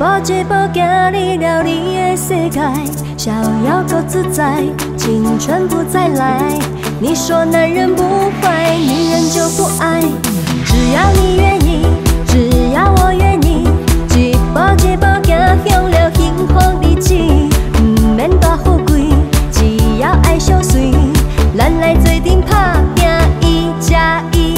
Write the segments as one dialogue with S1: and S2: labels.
S1: 步一步行入了你的世界，逍遥够自在，青春不再来。你说男人不坏，女人就不爱，只要你愿意，只要我愿意，一步一步行向了幸福日子，不免大富贵，只要爱相随，咱来做阵打拼一加一。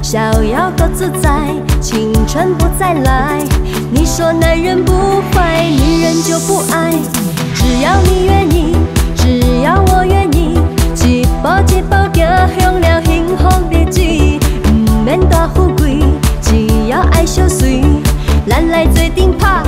S1: 逍遥够自在，青春不再来。你说男人不坏，女人就不爱，只要你愿意，只要我愿意，一步一步行向了幸福日子，不免大富贵，只要爱相随，咱来做阵打